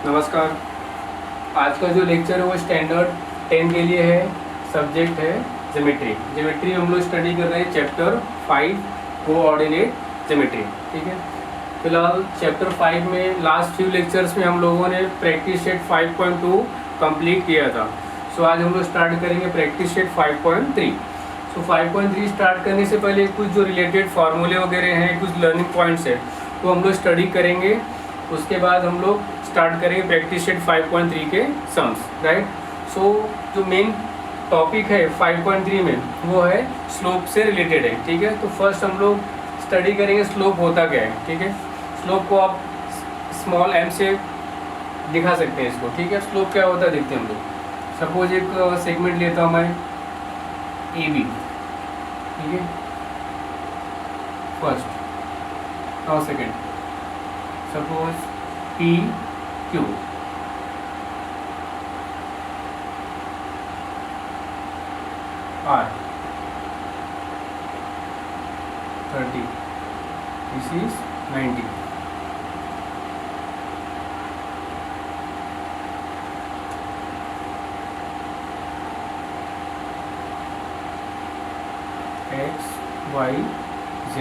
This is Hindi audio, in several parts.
नमस्कार। आज का जो लेक्चर है वो स्टैंडर्ड 10 के लिए है। सब्जेक्ट है ज्योमेट्री। ज्योमेट्री हम लोग स्टडी कर रहे हैं चैप्टर 5 कोऑर्डिनेट ज्योमेट्री। ठीक है, फिलहाल चैप्टर 5 में लास्ट फ्यू लेक्चर्स में हम लोगों ने प्रैक्टिस सेट 5.2 कंप्लीट किया था। सो आज हम लोग स्टार्ट करेंगे प्रैक्टिस सेट 5.3। सो 5.3 स्टार्ट करने से पहले कुछ जो रिलेटेड फार्मूले वगैरह हैं, कुछ लर्निंग पॉइंट्स है, तो हम लोग स्टडी करेंगे। उसके बाद हम लोग स्टार्ट करेंगे प्रैक्टिस सेट 5.3 के सम्स, राइट। सो जो मेन टॉपिक है 5.3 में वो है स्लोप से रिलेटेड है। ठीक है, तो फर्स्ट हम लोग स्टडी करेंगे स्लोप होता क्या है। ठीक है, स्लोप को आप स्मॉल m से दिखा सकते हैं इसको। ठीक है, स्लोप क्या होता है देखते हैं हम लोग। सपोज एक सेगमेंट लेता हूँ मैं AB। ठीक है, फर्स्ट और second, suppose PQ। R 30, this is 90। X Y Z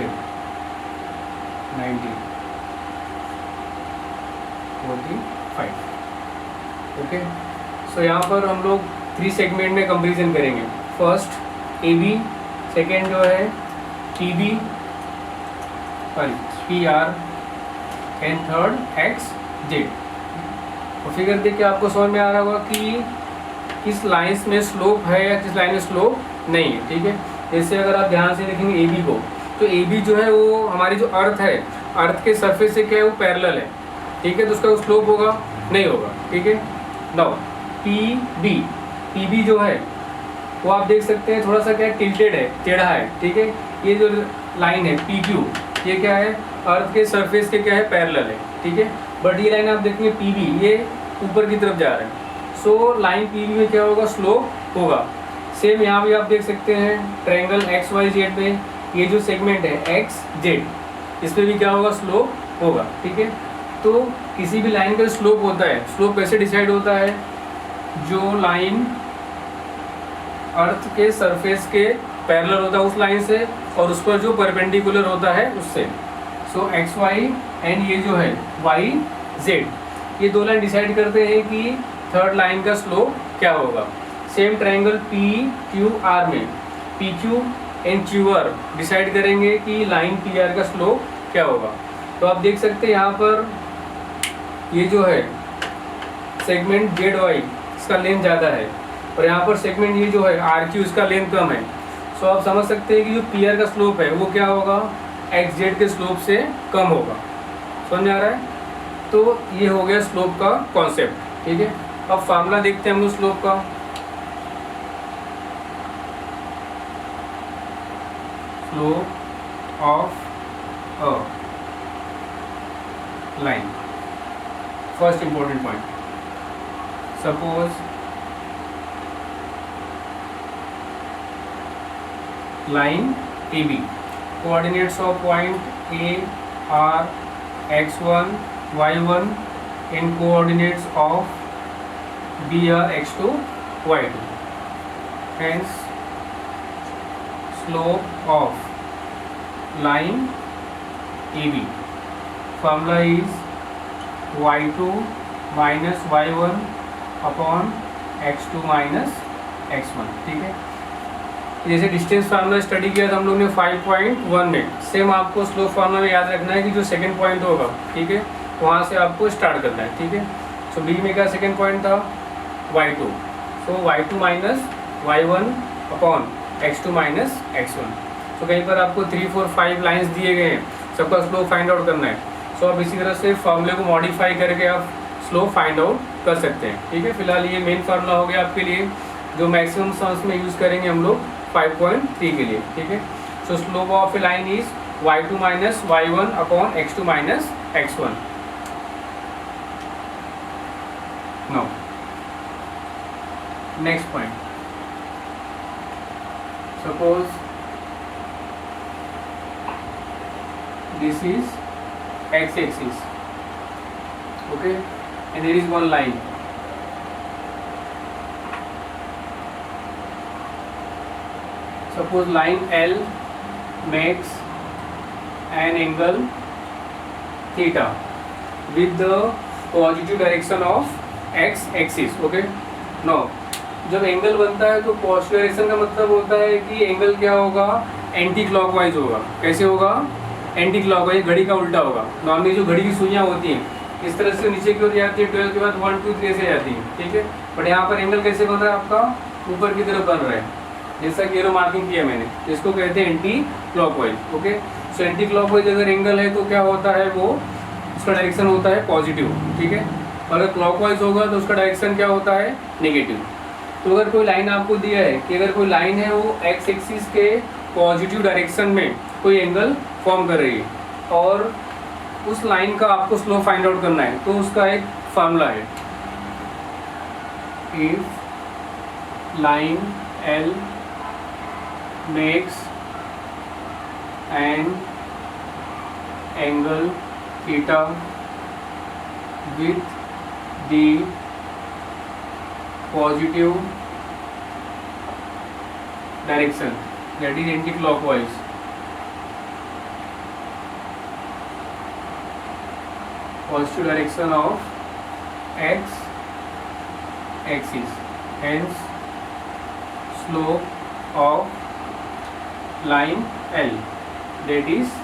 90 45। Okay, so यहाँ पर हम लोग 3 सेगमेंट में कंपेरिजन करेंगे। फर्स्ट AB, सेकेंड जो है PB sorry PR and third XZ। और फिगर देख के आपको समझ में आ रहा होगा कि किस लाइंस में स्लोप है या किस लाइन में स्लोप नहीं है। ठीक है, जैसे अगर आप ध्यान से देखेंगे AB को, तो AB जो है वो हमारी जो अर्थ है, अर्थ के सरफेस से क्या है वो पैरेलल है। ठीक है, तो उसका स्लोप होगा नहीं होगा। ठीक है, नाउ PB जो है वो आप देख सकते हैं थोड़ा सा क्या टिल्टेड है, टेढ़ा है। ठीक है, ये जो लाइन है PQ, ये क्या है अर्थ के सरफेस के क्या है पैरेलल है। ठीक है, बट ये लाइन आप देखेंगे PB, ये ऊपर की तरफ जा रहा है। सो लाइन PB में क्या होगा स्लोप होगा। सेम यहाँ भी आप देख सकते हैं ट्रायंगल XYZ में ये जो सेगमेंट है XZ, इस पर भी क्या होगा स्लोप होगा। ठीक है, तो किसी भी लाइन का स्लोप होता है, स्लोप कैसे डिसाइड होता है, जो लाइन अर्थ के सरफेस के पैरेलल होता है उस लाइन से और उस पर जो परपेंडिकुलर होता है उससे। सो XY एंड ये जो है YZ, ये दो लाइन डिसाइड करते हैं कि थर्ड लाइन का स्लोप क्या होगा। सेम ट्रायंगल PQR में PQ एंड QR डिसाइड करेंगे कि लाइन PR का स्लोप क्या होगा। तो आप देख सकते हैं यहाँ पर ये जो है सेगमेंट ZY, इसका लेंथ ज़्यादा है, और यहाँ पर सेगमेंट ये जो है RQ, इसका लेंथ कम है। सो आप समझ सकते हैं कि जो PR का स्लोप है वो क्या होगा, XZ के स्लोप से कम होगा। समझ में आ रहा है? तो ये हो गया स्लोप का कॉन्सेप्ट। ठीक है, अब फार्मूला देखते हैं हम लोग स्लोप का। Slope of a line, first important point, suppose line AB, coordinates of point A are x1 y1 and coordinates of B are x2 y2. Hence slope of line AB formula is y2 minus y1 upon x2 minus x1। ठीक है, जैसे डिस्टेंस फार्मूला स्टडी किया था हम लोग ने 5.1 में, सेम आपको स्लोप फार्मूला में याद रखना है कि जो सेकंड पॉइंट होगा, ठीक है, वहाँ से आपको स्टार्ट करना है। ठीक है, सो बी में क्या सेकंड पॉइंट था y2, सो y2 minus y1 upon x2 minus x1। तो कहीं पर आपको 3, 4, 5 लाइन्स दिए गए हैं, सबका स्लोप फाइंड आउट करना है। सो आप इसी तरह से फार्मूले को मॉडिफाई करके आप स्लोप फाइंड आउट कर सकते हैं। ठीक है, फिलहाल ये मेन फार्मूला हो गया आपके लिए, जो मैक्सिमम सम्स में यूज़ करेंगे हम लोग 5.3 के लिए। ठीक है, सो slope of a line is y2 minus y1 upon x2 minus x1। Now next point, suppose this is x axis, okay, and there is one line. Suppose line L makes an angle theta with the positive direction of x axis. Okay, now जब एंगल बनता है तो पॉजिटिव डायरेक्शन का मतलब होता है कि एंगल क्या होगा, एंटी क्लॉकवाइज होगा. कैसे होगा? एंटी क्लॉकवाइज, घड़ी का उल्टा होगा. नॉर्मली जो घड़ी की सुइयां होती हैं इस तरह से नीचे की ओर जाती है, 12 के बाद 1 2 3 से जाती है. ठीक है, बट यहाँ पर एंगल कैसे बन रहा है आपका? ऊपर की तरफ बन रहा है, जैसा कि एरो मार्किंग किया मैंने. इसको कहते हैं anti clockwise. Okay, so anti clockwise अगर एंगल है तो क्या होता है, वो उसका डायरेक्शन होता है पॉजिटिव. ठीक है, और अगर क्लॉकवाइज होगा तो उसका डायरेक्शन क्या होता है? नेगेटिव. तो अगर कोई लाइन आपको दिया है कि अगर कोई लाइन है वो एक्स एक्सिस के पॉजिटिव डायरेक्शन में कोई एंगल फॉर्म कर रही है और उस लाइन का आपको स्लोप फाइंड आउट करना है, तो उसका एक फार्मूला है. If line L makes an angle theta with the positive direction, that is anti-clockwise, positive direction of x axis, hence slope of line L, that is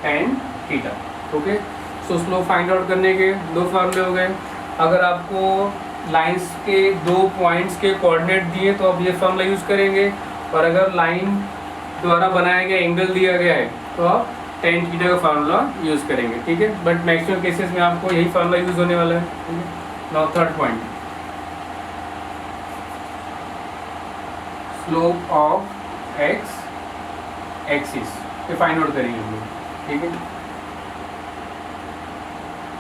tan theta. Okay, so slope find out करने के दो फार्मूले हो गए. अगर आपको लाइंस के दो पॉइंट्स के कोऑर्डिनेट दिए तो आप ये फार्मूला यूज़ करेंगे, और अगर लाइन द्वारा बनाया गया एंगल दिया गया है तो आप tan थीटा का फार्मूला यूज़ करेंगे. ठीक है, बट मैक्सिमम केसेस में आपको यही फार्मूला यूज़ होने वाला है. Now third point, slope of x axis ये फाइंड आउट करेंगे हम लोग. ठीक है,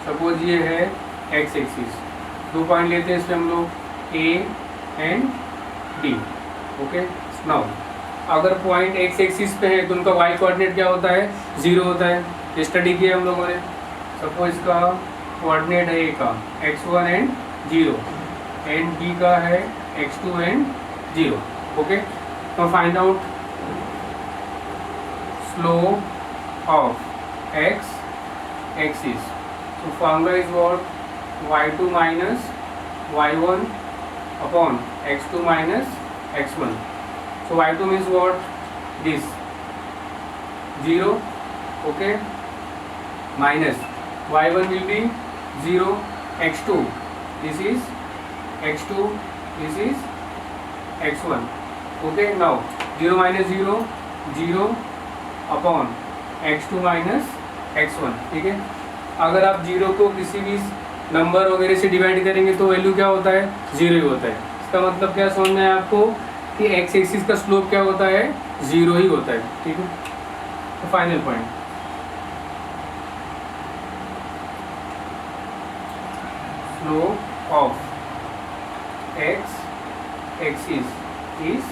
सपोज ये है एक्स एक्सिस, दो पॉइंट लेते हैं इसमें हम लोग A and D. Okay, now अगर पॉइंट एक्स एक्सिस पे है तो उनका वाई कोऑर्डिनेट क्या होता है? 0 होता है. स्टडी किया हम लोगों ने. सपोज इसका कोऑर्डिनेट है ए का x1 एंड 0 एंड बी का है x2 एंड 0. ओके, तो find out slope of x axis. So formula is what? y2 minus y1 upon x2 minus x1. So y2 means what? This 0. Okay, minus y1 will be 0, x2 this is x2, this is x1. Okay, now 0 minus 0 0 upon x2 minus x1. ठीक है, अगर आप 0 को किसी भी नंबर वगैरह से डिवाइड करेंगे तो वैल्यू क्या होता है? 0 ही होता है. इसका मतलब क्या समझना है आपको कि एक्स एक्सिस का स्लोप क्या होता है? 0 ही होता है. ठीक है, तो final point, slope of x axis is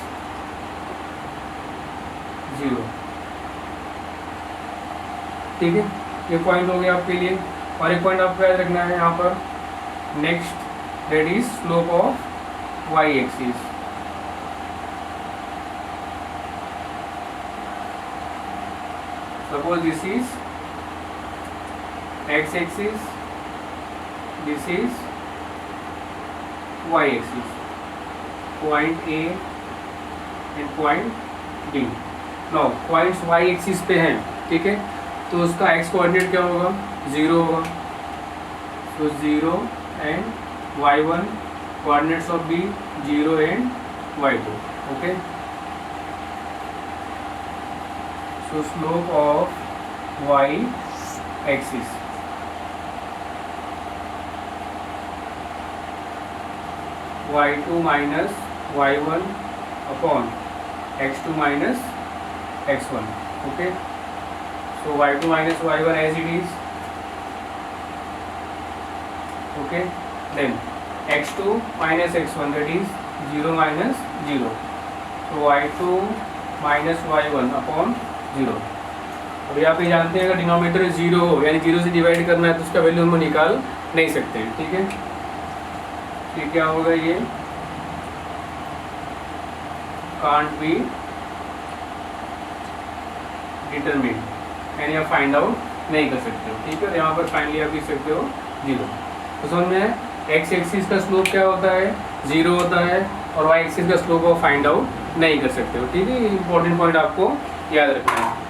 0. ठीक है, ये पॉइंट हो गया आपके लिए. और एक पॉइंट आपको याद रखना है यहाँ पर, next, that is slope of y axis. Suppose this is x axis, this is y axis, point A and point D. Now points y axis पे हैं. ठीक है, तो उसका एक्स कोऑर्डिनेट क्या होगा? 0 होगा. तो 0 and y1 coordinates of B 0 and y2. Okay, so slope of y axis y2 minus y1 upon x2 minus x1. Okay, so y2 minus y1 as it is. Okay, then x2 minus x1, that is 0 minus 0. So y2 minus y1 upon 0. अब यहाँ पे जानते हैं अगर डिनोमिनेटर 0 हो यानी 0 से डिवाइड करना है तो उसका वैल्यू हम निकाल नहीं सकते हैं, ठीक है। ये क्या होगा, ये कांट बी डिटरमिन यानी आप फाइंड आउट नहीं कर सकते हो, ठीक है। यहाँ पर फाइनली आप लिख सकते हो 0। तो समझ में एक्स एक्सिस का स्लोप क्या होता है, 0 होता है, और वाई एक्सिस का स्लोप आप फाइंड आउट नहीं कर सकते हो, ठीक है। इंपॉर्टेंट पॉइंट आपको याद रखना है।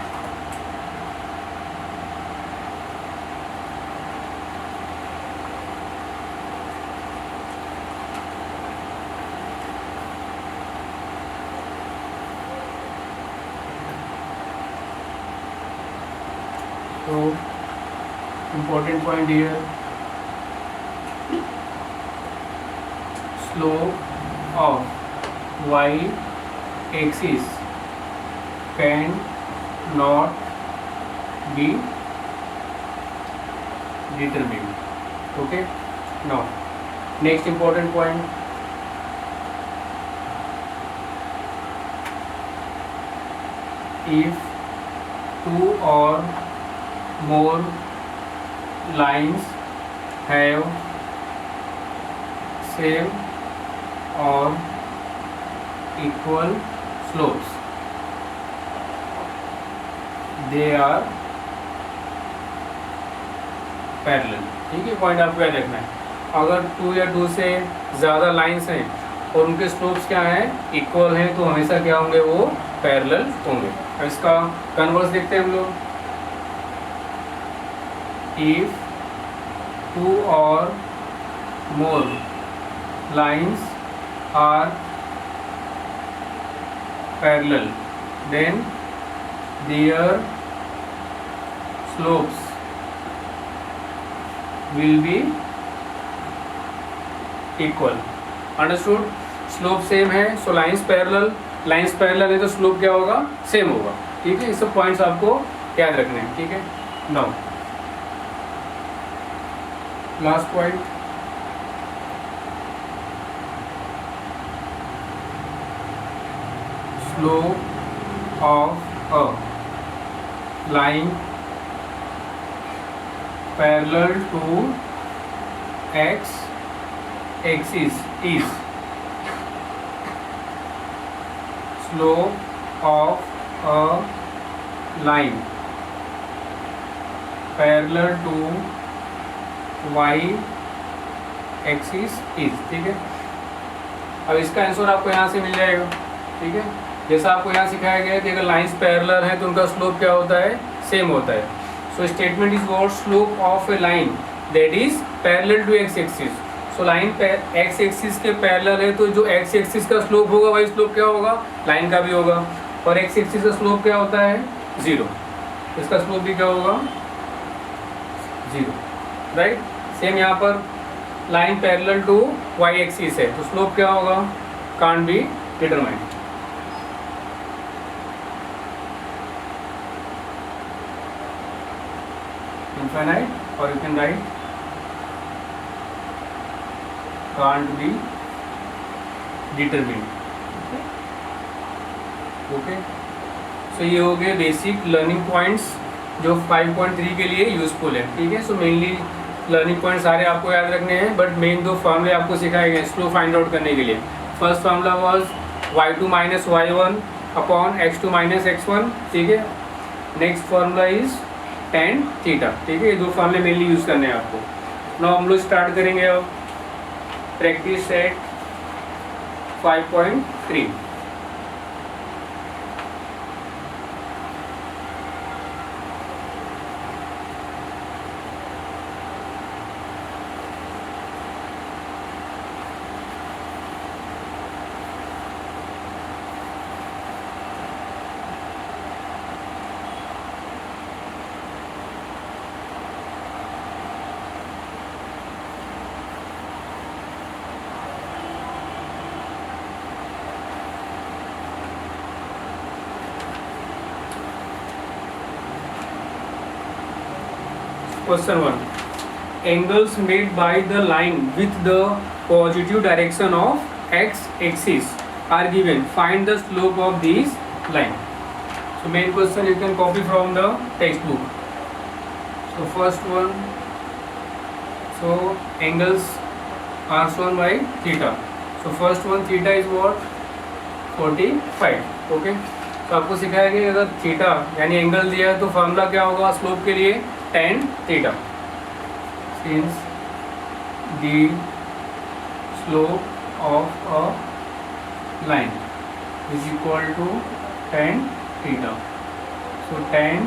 तो important point here, slope of y axis can not be determined. Okay, now next important point, if two or more lines have same or equal slopes, they are parallel, ठीक है। पॉइंट आपको याद रखना है, अगर 2 या 2 से ज़्यादा लाइंस हैं और उनके स्लोप्स क्या हैं, इक्वल हैं, तो हमेशा क्या होंगे, वो पैरेलल होंगे। अब इसका कन्वर्स देखते हैं हम लोग। If 2 or more lines are parallel, then their slopes will be equal. Understood? Slope same है, सो लाइंस पैरेलल है तो स्लोप क्या होगा, सेम होगा, ठीक है। ये सब पॉइंट्स आपको याद रखने हैं, ठीक है। Now last point, slope of a line parallel to x axis is, slope of a line parallel to y axis is, ठीक है। अब इसका आंसर आपको यहाँ से मिल जाएगा, ठीक है। जैसा आपको यहाँ सिखाया गया है कि अगर लाइंस पैरेलल है तो उनका स्लोप क्या होता है, सेम होता है। So statement is what, slope of a line that is parallel to x axis. So line x axis के पैरेलल है तो जो एक्स एक्सिस का स्लोप होगा वही स्लोप क्या होगा, लाइन का भी होगा। और एक्स एक्सिस का स्लोप क्या होता है, 0, इसका स्लोप भी क्या होगा, 0, राइट। सेम यहाँ पर line parallel to Y axis है तो स्लोप क्या होगा, कांट बी डिटरमाइंड। इनफाइनाइट, और you can write can't be determined, okay. So ये हो गए बेसिक लर्निंग पॉइंट्स जो 5.3 के लिए यूजफुल है, ठीक है। सो मेनली लर्निंग पॉइंट सारे आपको याद रखने हैं, बट मेन 2 फार्मूले आपको सिखाए गए स्लोप फाइंड आउट करने के लिए। First formula was y2 minus y1 upon x2 minus x1, ठीक है। Next formula is tan theta, ठीक है। ये 2 फार्मूले मेनली यूज़ करने हैं आपको। नाउ हम लोग स्टार्ट करेंगे अब practice set 5.3। Question 1. Angles made by the line with the positive direction of x axis are given. Find the slope of these line. So main question you can copy from the textbook. So first one, so angles are shown by theta. So first one theta is what? 45. Okay, तो आपको सिखाया कि अगर थीटा यानी एंगल दिया है तो फार्मूला क्या होगा स्लोप के लिए? tan theta. Since the slope of a line is equal to tan theta. So tan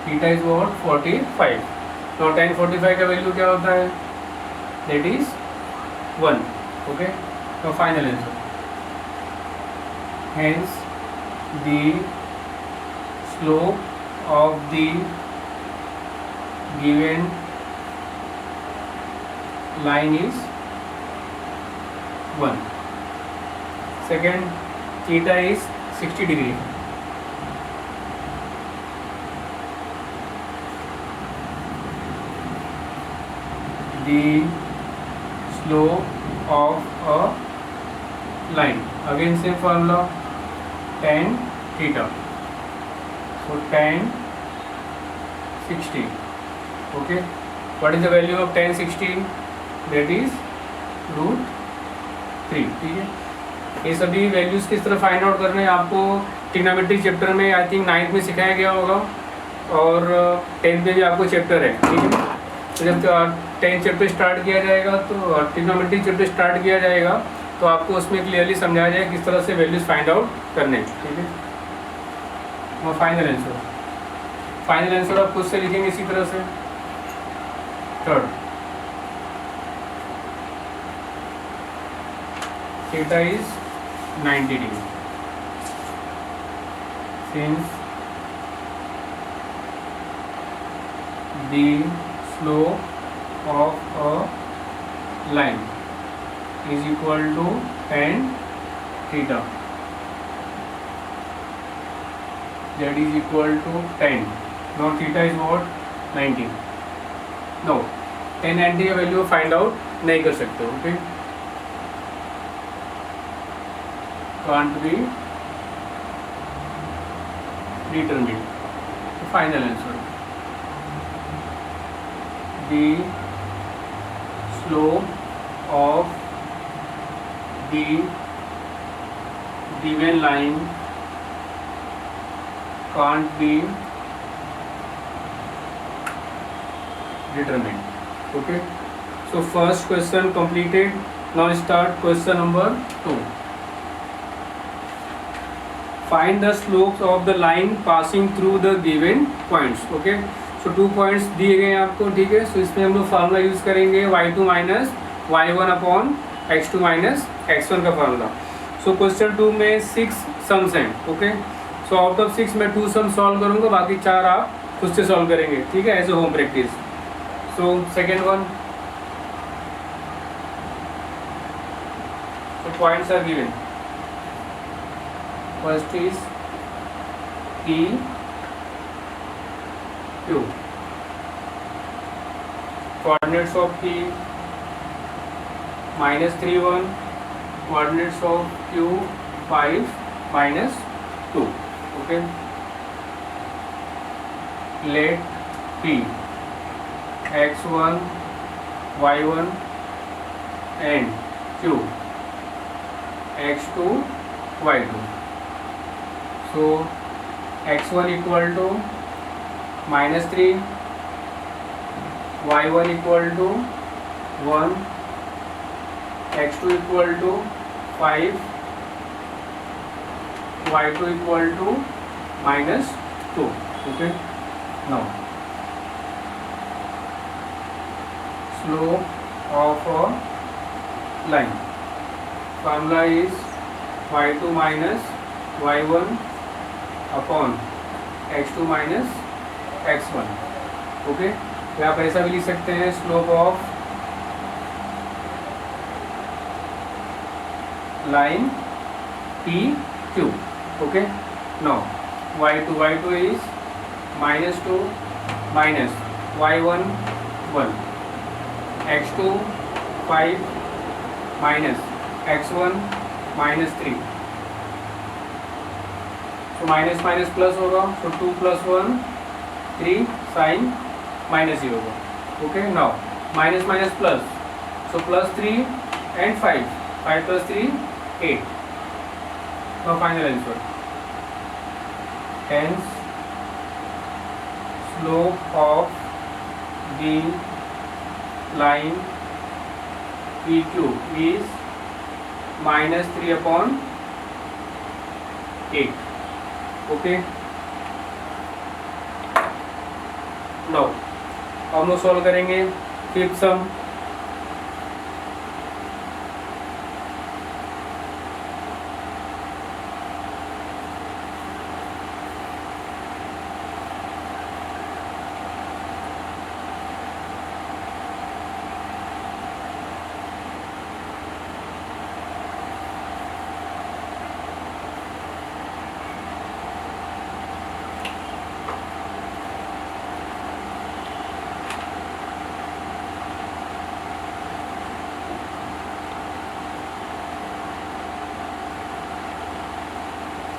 theta is what? 45. तो tan 45 का वैल्यू क्या होता है? That is 1. ओके, तो final answer. Hence the slope of the given line is 1. Second, theta is 60 degree. The slope of a line, again same formula, tan theta. So tan 60. Okay, what is the value of tan 60? That is √3. ठीक है, ये सभी वैल्यूज किस तरह फाइंड आउट करने हैं आपको ट्रिग्नोमेट्री चैप्टर में आई थिंक 9th में सिखाया गया होगा और 10th में भी आपको चैप्टर है. ठीक है, तो जब 10th चैप्टर स्टार्ट किया जाएगा तो ट्रिग्नोमेट्री चैप्टर स्टार्ट किया जाएगा तो आपको उसमें क्लियरली समझाया जाए किस तरह से वैल्यूज फाइंड आउट करने. ठीक है, और फाइनल आंसर आप खुद से लिखेंगे इसी तरह से. Third, theta is 90 degree. Since the slope of a line is equal to tan theta, that is equal to 10. Now theta is what? 90. No, tan 90 का वैल्यू फाइंड आउट नहीं कर सकते. Okay, can't be determined. Final answer, the slope of the given line can't be determined. Okay, so first question completed. Now start question number 2. Find the slopes of the line passing through the given points. Okay, so 2 points दिए गए हैं आपको. ठीक है, so इसमें हम लोग फार्मूला यूज करेंगे y2 minus y1 upon x2 minus x1 का फार्मूला. सो क्वेश्चन 2 में 6 सम्स हैं. ओके, सो आउट ऑफ 6 मैं 2 सम सॉल्व करूंगा, बाकी 4 आप खुद से सॉल्व करेंगे. ठीक है, as a home practice. So second one, so points are given. First is P Q. Coordinates of P -3 1, coordinates of Q 5 -2. Okay, let P x1 y1 and Q x2 y2. So x1 equal to -3, y1 equal to 1, x2 equal to 5, y2 equal to -2. Okay, now slope of a line, formula is y2 minus y1 upon x2 minus x1. Okay, तो आप ऐसा भी लिख सकते हैं slope of line P Q. Okay, now y2 is -2 minus y1 1, x2 5 minus x1 -3. तो माइनस माइनस प्लस होगा, तो 2 + 1 3 साइन माइनस 0 होगा। Okay, now minus minus plus, so +3 and 5, 5 + 3 8। Now final answer, hence slope of the line PQ is -3/8। Okay, now हम लोग सॉल्व करेंगे fifth some.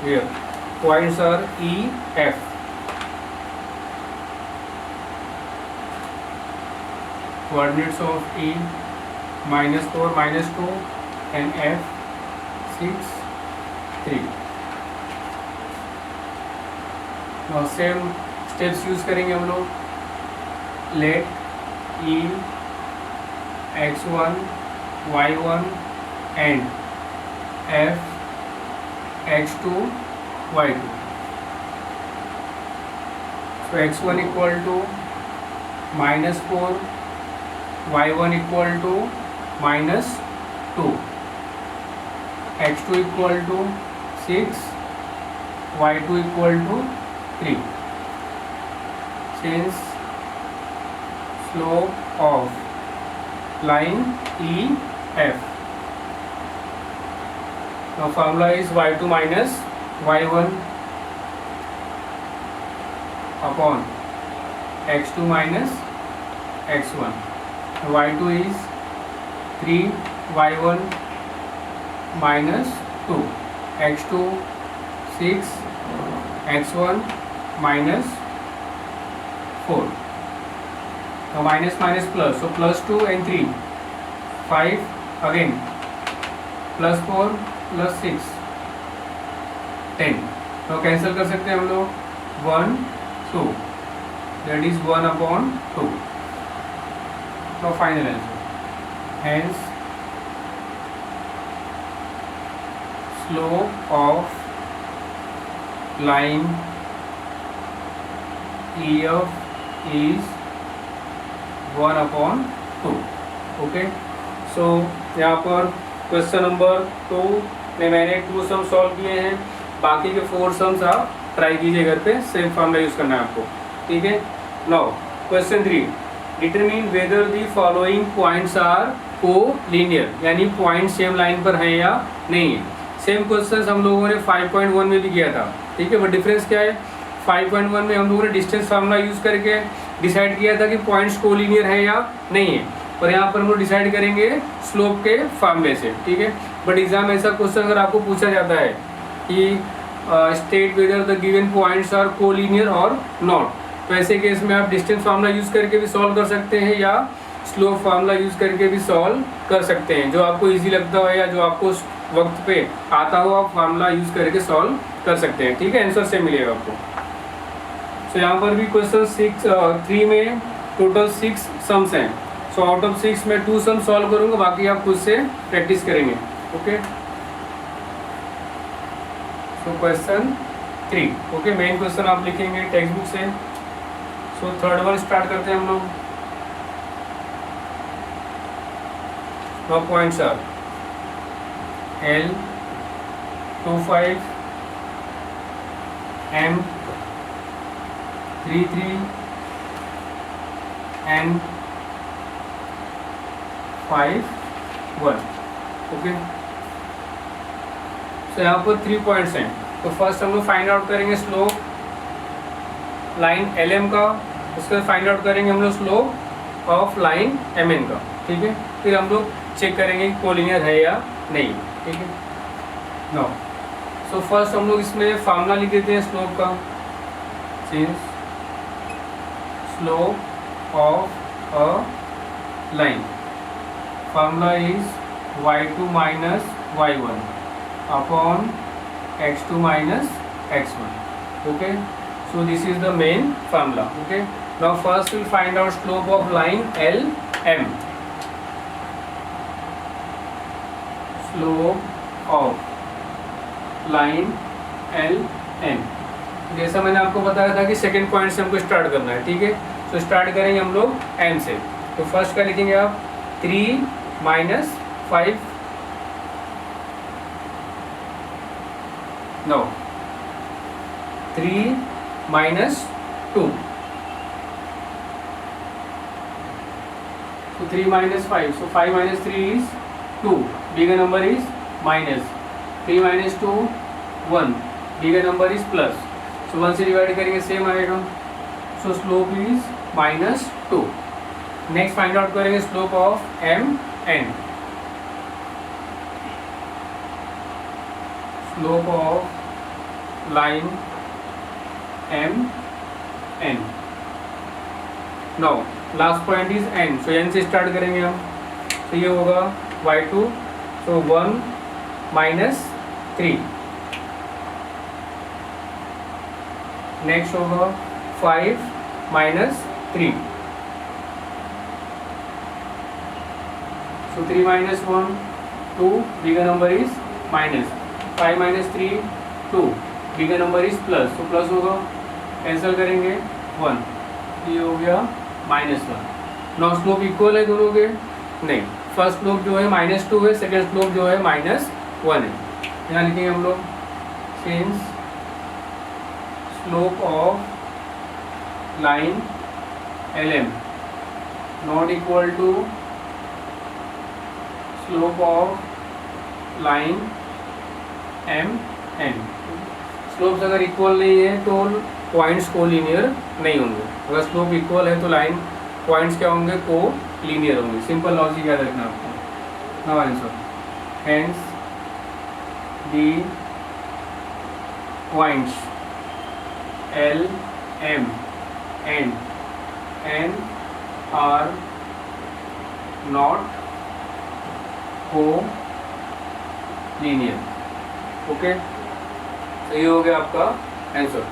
Here points are E, F. Coordinates of E -4 -2 and F 6 3। now same steps use करेंगे हम लोग। let E x1 y1 and F x2 y2। so x1 equal to -4, y1 equal to -2, x2 equal to 6, y2 equal to 3। since slope of line EF, now formula is y2 minus y1 upon x2 minus x1। y2 is 3y1 minus 2, x2 6, x1 minus 4। now minus minus plus, so +2 and 3 5, again +4 + 6 10। तो कैंसिल कर सकते हैं हम लोग 1 2, दैट इज 1/2। तो final answer, hence slope of line EF is 1/2। Okay, so यहाँ पर क्वेश्चन नंबर 2 में मैंने 2 सम सॉल्व किए हैं, बाकी के 4 सम्स आप ट्राई कीजिए घर पे, सेम फॉर्मूला यूज़ करना है आपको। ठीक है, now question 3, determine whether the following points are collinear, यानी पॉइंट सेम लाइन पर हैं या नहीं है। सेम क्वेश्चन हम लोगों ने 5.1 में भी किया था। ठीक है, बट डिफरेंस क्या है, 5.1 में हम लोगों ने डिस्टेंस फार्मूला यूज़ करके डिसाइड किया था कि पॉइंट्स को-लीनियर है या नहीं है, और यहाँ पर हम लोग डिसाइड करेंगे स्लोप के फार्मूले से। ठीक है, बट एग्जाम ऐसा क्वेश्चन अगर आपको पूछा जाता है कि state whether the given points are collinear और नॉट, तो ऐसे केस में आप डिस्टेंस फार्मूला यूज़ करके भी सॉल्व कर सकते हैं या स्लोप फार्मूला यूज़ करके भी सॉल्व कर सकते हैं। जो आपको ईजी लगता हो या जो आपको वक्त पे आता हो, आप फार्मूला यूज़ करके सॉल्व कर सकते हैं। ठीक है, आंसर से मिलेगा आपको। सो यहाँ पर भी क्वेश्चन 3 में टोटल 6 सम्स हैं। सो आउट ऑफ 6 में 2 सम सॉल्व करूँगा, बाकी आप खुद से प्रैक्टिस करेंगे। Okay, so question 3, okay, main question आप लिखेंगे टेक्स्ट बुक से। सो थर्ड वन स्टार्ट करते हैं हम लोग। Points are L 25, M 33 and 5 1। Okay, so यहाँ पर 3 पॉइंट्स हैं। तो फर्स्ट हम लोग फाइंड आउट करेंगे स्लोप लाइन LM का, उसके बाद फाइंड आउट करेंगे हम लोग स्लोप ऑफ लाइन MN का। ठीक है, फिर हम लोग चेक करेंगे कि कोलिनियर है या नहीं। ठीक है, नो, सो सो फर्स्ट हम लोग इसमें फार्मूला लिख देते हैं स्लोप का, since slope of a line formula is y2 minus y1 upon x2 minus x1. Okay, so this is the main formula. Okay, now first we'll find out slope of line LM. Slope of line LM. जैसा मैंने आपको बताया था कि सेकेंड पॉइंट से हमको स्टार्ट करना है. ठीक है, तो स्टार्ट करेंगे हम लोग M से. तो फर्स्ट क्या लिखेंगे आप, 3 minus 5, no 3 minus 2. So 3 minus 5. So 5 minus 3 is 2. Bigger number is minus. 3 minus 2 1. Bigger number is plus. So 1 से डिवाइड करेंगे सेम आएगा. So slope is minus 2. Next find out करेंगे slope of M N. Slope of line M N. Now last point is N. So N से स्टार्ट करेंगे हम. तो ये होगा y2. सो 1 माइनस 3. नेक्स्ट होगा 5 minus 3. So 3 minus 1 2. Bigger number is minus. 5 minus 3 2. Bigger number is plus. So plus होगा, कैंसिल करेंगे 1. ये हो गया -1. नौ स्लोप इक्वल है दोनों के? नहीं. फर्स्ट स्लोप जो है -2 है, सेकेंड स्लोप जो है -1 है. यहाँ लिखेंगे हम लोग since slope of line LM not equal to slope of line MN. Slopes अगर इक्वल नहीं है तो पॉइंट्स को लीनियर नहीं होंगे. अगर स्लोप इक्वल है तो लाइन पॉइंट्स क्या होंगे, को लीनियर होंगे. सिंपल लॉजिक याद रखना आपको. Now answer. Hence the points L M and N are not co-linear. Okay, तो ये हो गया आपका आंसर.